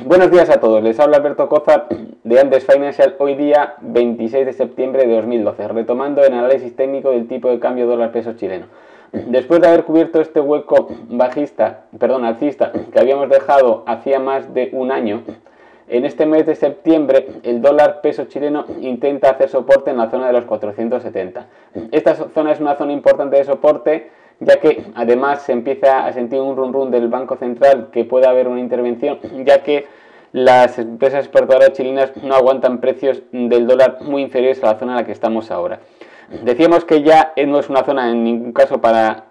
Buenos días a todos, les habla Alberto Cózar de Andes Financial, hoy día 26 de septiembre de 2012, retomando el análisis técnico del tipo de cambio dólar peso chileno. Después de haber cubierto este hueco alcista que habíamos dejado hacía más de un año, en este mes de septiembre el dólar peso chileno intenta hacer soporte en la zona de los 470. Esta zona es una zona importante de soporte, ya que además se empieza a sentir un run del Banco Central que puede haber una intervención, ya que las empresas exportadoras chilenas no aguantan precios del dólar muy inferiores a la zona en la que estamos ahora. Decíamos que ya no es una zona en ningún caso para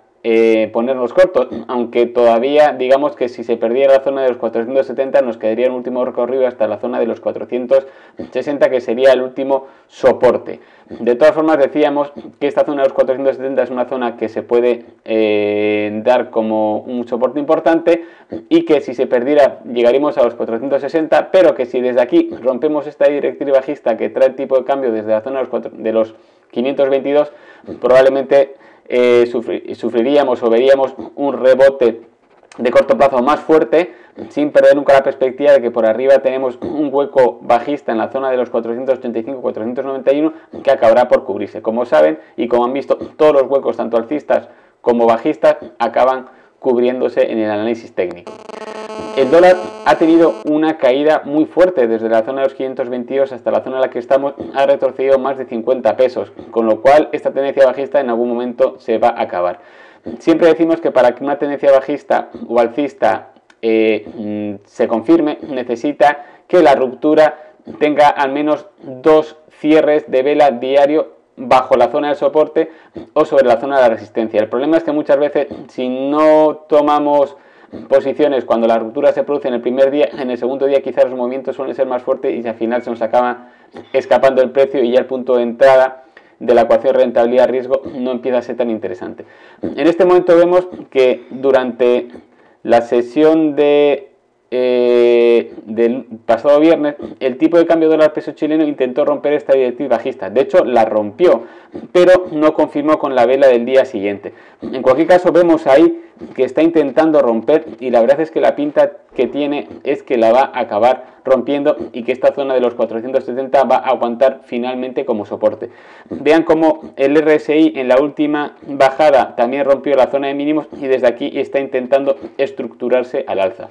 ponernos cortos, aunque todavía digamos que si se perdiera la zona de los 470 nos quedaría un último recorrido hasta la zona de los 460, que sería el último soporte. De todas formas, decíamos que esta zona de los 470 es una zona que se puede dar como un soporte importante y que si se perdiera llegaríamos a los 460, pero que si desde aquí rompemos esta directriz bajista que trae el tipo de cambio desde la zona de los 522, probablemente sufriríamos o veríamos un rebote de corto plazo más fuerte, sin perder nunca la perspectiva de que por arriba tenemos un hueco bajista en la zona de los 485-491 que acabará por cubrirse. Como saben y como han visto, todos los huecos, tanto alcistas como bajistas, acaban cubriéndose en el análisis técnico. El dólar ha tenido una caída muy fuerte desde la zona de los 522 hasta la zona en la que estamos, ha retrocedido más de 50 pesos, con lo cual esta tendencia bajista en algún momento se va a acabar. Siempre decimos que para que una tendencia bajista o alcista se confirme, necesita que la ruptura tenga al menos dos cierres de vela diario bajo la zona de soporte o sobre la zona de la resistencia. El problema es que muchas veces, si no tomamos posiciones cuando la ruptura se produce en el primer día, en el segundo día quizás los movimientos suelen ser más fuertes y al final se nos acaba escapando el precio y ya el punto de entrada de la ecuación rentabilidad-riesgo no empieza a ser tan interesante. En este momento vemos que durante la sesión del pasado viernes, el tipo de cambio dólar peso chileno intentó romper esta directriz bajista. De hecho, la rompió, pero no confirmó con la vela del día siguiente. En cualquier caso, vemos ahí que está intentando romper y la verdad es que la pinta que tiene es que la va a acabar rompiendo y que esta zona de los 470 va a aguantar finalmente como soporte. Vean cómo el RSI en la última bajada también rompió la zona de mínimos y desde aquí está intentando estructurarse al alza.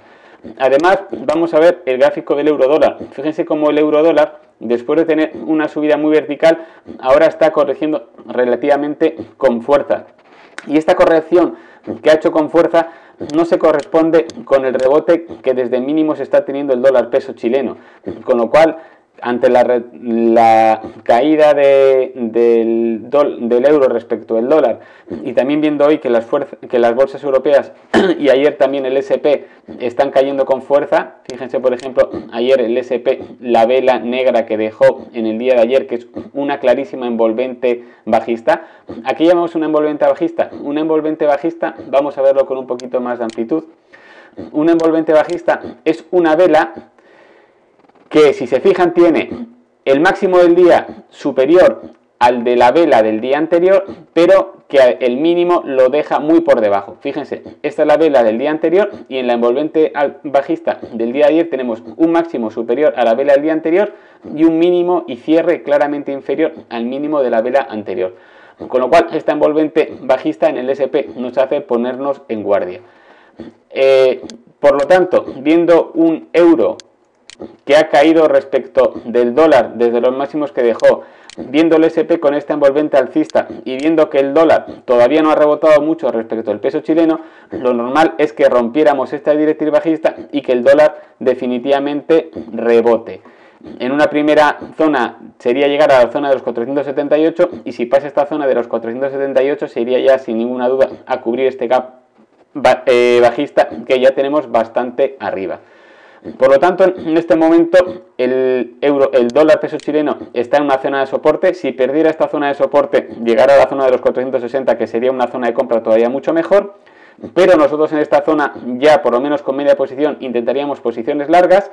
Además, vamos a ver el gráfico del euro dólar. Fíjense cómo el euro dólar, después de tener una subida muy vertical, ahora está corrigiendo relativamente con fuerza. Y esta corrección que ha hecho con fuerza no se corresponde con el rebote que desde mínimos está teniendo el dólar peso chileno. Con lo cual, ante la caída del euro respecto al dólar y también viendo hoy que las bolsas europeas y ayer también el S&P están cayendo con fuerza, fíjense por ejemplo ayer el S&P, la vela negra que dejó en el día de ayer, que es una clarísima envolvente bajista. Aquí llamamos una envolvente bajista. Una envolvente bajista, vamos a verlo con un poquito más de amplitud. Una envolvente bajista es una vela que, si se fijan, tiene el máximo del día superior al de la vela del día anterior, pero que el mínimo lo deja muy por debajo. Fíjense, esta es la vela del día anterior y en la envolvente bajista del día de ayer tenemos un máximo superior a la vela del día anterior y un mínimo y cierre claramente inferior al mínimo de la vela anterior. Con lo cual, esta envolvente bajista en el S&P nos hace ponernos en guardia. Por lo tanto, viendo un euro que ha caído respecto del dólar desde los máximos que dejó, viendo el S&P con esta envolvente alcista y viendo que el dólar todavía no ha rebotado mucho respecto al peso chileno, lo normal es que rompiéramos esta directriz bajista y que el dólar definitivamente rebote. En una primera zona sería llegar a la zona de los 478 y si pasa esta zona de los 478 se iría ya sin ninguna duda a cubrir este gap bajista que ya tenemos bastante arriba. Por lo tanto, en este momento el dólar peso chileno está en una zona de soporte. Si perdiera esta zona de soporte, llegara a la zona de los 460, que sería una zona de compra todavía mucho mejor. Pero nosotros en esta zona, ya por lo menos con media posición, intentaríamos posiciones largas,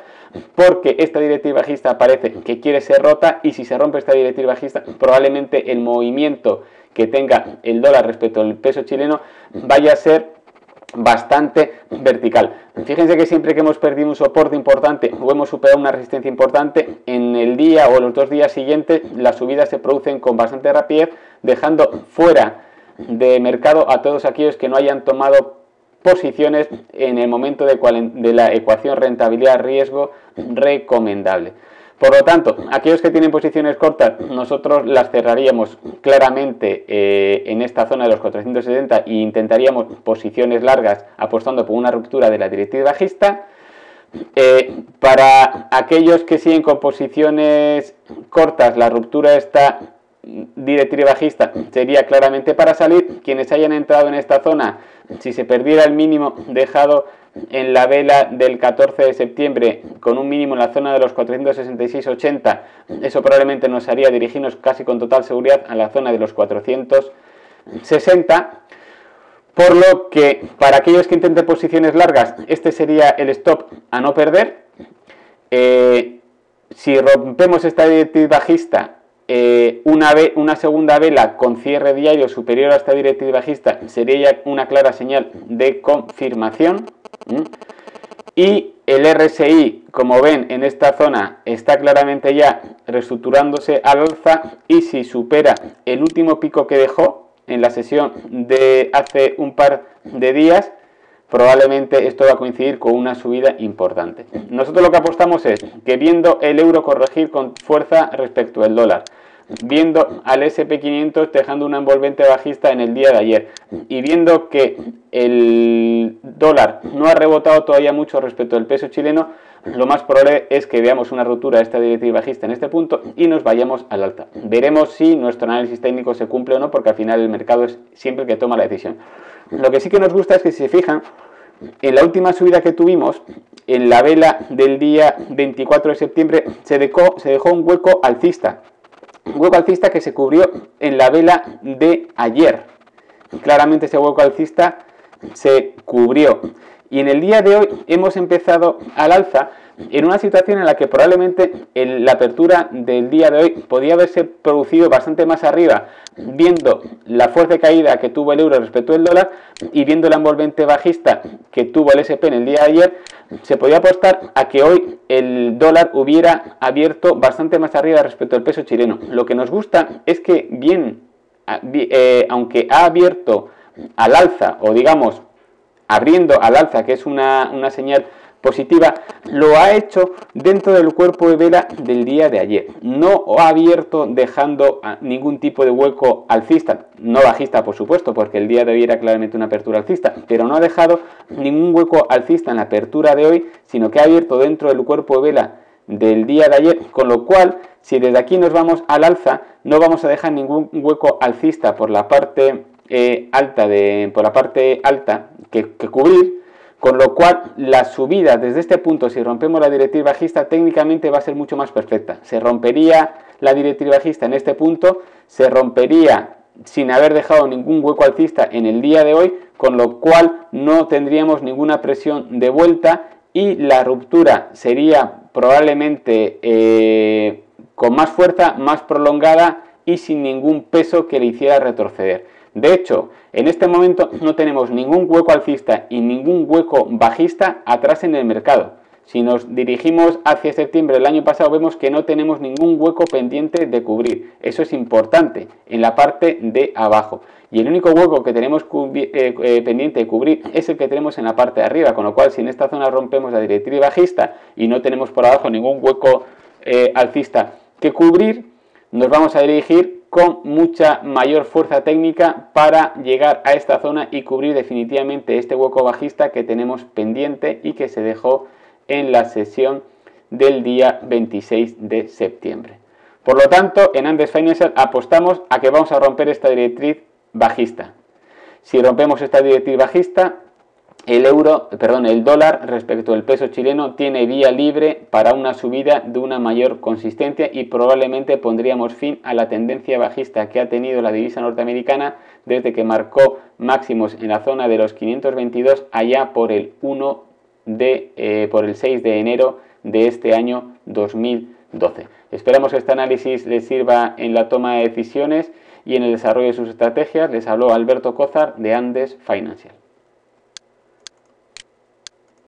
porque esta directriz bajista parece que quiere ser rota, y si se rompe esta directriz bajista, probablemente el movimiento que tenga el dólar respecto al peso chileno vaya a ser bastante vertical. Fíjense que siempre que hemos perdido un soporte importante o hemos superado una resistencia importante, en el día o los 2 días siguientes las subidas se producen con bastante rapidez, dejando fuera de mercado a todos aquellos que no hayan tomado posiciones en el momento de la ecuación rentabilidad-riesgo recomendable. Por lo tanto, aquellos que tienen posiciones cortas, nosotros las cerraríamos claramente en esta zona de los 470 e intentaríamos posiciones largas apostando por una ruptura de la directriz bajista. Para aquellos que siguen con posiciones cortas, la ruptura de esta directriz bajista sería claramente para salir. Quienes hayan entrado en esta zona, si se perdiera el mínimo dejado en la vela del 14 de septiembre con un mínimo en la zona de los 466,80, eso probablemente nos haría dirigirnos casi con total seguridad a la zona de los 460, por lo que para aquellos que intenten posiciones largas, este sería el stop a no perder. Si rompemos esta directriz bajista, una segunda vela con cierre diario superior a esta directriz bajista sería ya una clara señal de confirmación. Y el RSI, como ven, en esta zona está claramente ya reestructurándose al alza, y si supera el último pico que dejó en la sesión de hace un par de días, probablemente esto va a coincidir con una subida importante. Nosotros lo que apostamos es que, viendo el euro corregir con fuerza respecto al dólar, viendo al SP500 dejando una envolvente bajista en el día de ayer, y viendo que el dólar no ha rebotado todavía mucho respecto al peso chileno, lo más probable es que veamos una ruptura de esta directriz bajista en este punto y nos vayamos al alta. Veremos si nuestro análisis técnico se cumple o no, porque al final el mercado es siempre el que toma la decisión. Lo que sí que nos gusta es que, si se fijan, en la última subida que tuvimos, en la vela del día 24 de septiembre, se dejó un hueco alcista. Un hueco alcista que se cubrió en la vela de ayer. Claramente ese hueco alcista se cubrió. Y en el día de hoy hemos empezado al alza, en una situación en la que probablemente la apertura del día de hoy podía haberse producido bastante más arriba, viendo la fuerte caída que tuvo el euro respecto al dólar y viendo la envolvente bajista que tuvo el SP en el día de ayer. Se podía apostar a que hoy el dólar hubiera abierto bastante más arriba respecto al peso chileno. Lo que nos gusta es que, aunque ha abierto al alza, o digamos abriendo al alza, que es una señal positiva, lo ha hecho dentro del cuerpo de vela del día de ayer. No ha abierto dejando ningún tipo de hueco alcista, no bajista por supuesto, porque el día de hoy era claramente una apertura alcista, pero no ha dejado ningún hueco alcista en la apertura de hoy, sino que ha abierto dentro del cuerpo de vela del día de ayer, con lo cual, si desde aquí nos vamos al alza, no vamos a dejar ningún hueco alcista por la parte alta que cubrir. Con lo cual, la subida desde este punto, si rompemos la directriz bajista, técnicamente va a ser mucho más perfecta. Se rompería la directriz bajista en este punto, se rompería sin haber dejado ningún hueco alcista en el día de hoy, con lo cual no tendríamos ninguna presión de vuelta, y la ruptura sería probablemente con más fuerza, más prolongada y sin ningún peso que le hiciera retroceder. De hecho, en este momento no tenemos ningún hueco alcista y ningún hueco bajista atrás en el mercado. Si nos dirigimos hacia septiembre del año pasado, vemos que no tenemos ningún hueco pendiente de cubrir. Eso es importante en la parte de abajo. Y el único hueco que tenemos pendiente de cubrir es el que tenemos en la parte de arriba. Con lo cual, si en esta zona rompemos la directriz bajista y no tenemos por abajo ningún hueco alcista que cubrir, nos vamos a dirigir con mucha mayor fuerza técnica para llegar a esta zona y cubrir definitivamente este hueco bajista que tenemos pendiente y que se dejó en la sesión del día 26 de septiembre. Por lo tanto, en Andes Financial apostamos a que vamos a romper esta directriz bajista. Si rompemos esta directriz bajista, el dólar respecto al peso chileno tiene vía libre para una subida de una mayor consistencia, y probablemente pondríamos fin a la tendencia bajista que ha tenido la divisa norteamericana desde que marcó máximos en la zona de los 522 allá por el 6 de enero de este año 2012. Esperamos que este análisis les sirva en la toma de decisiones y en el desarrollo de sus estrategias. Les habló Alberto Cózar de Andes Financial.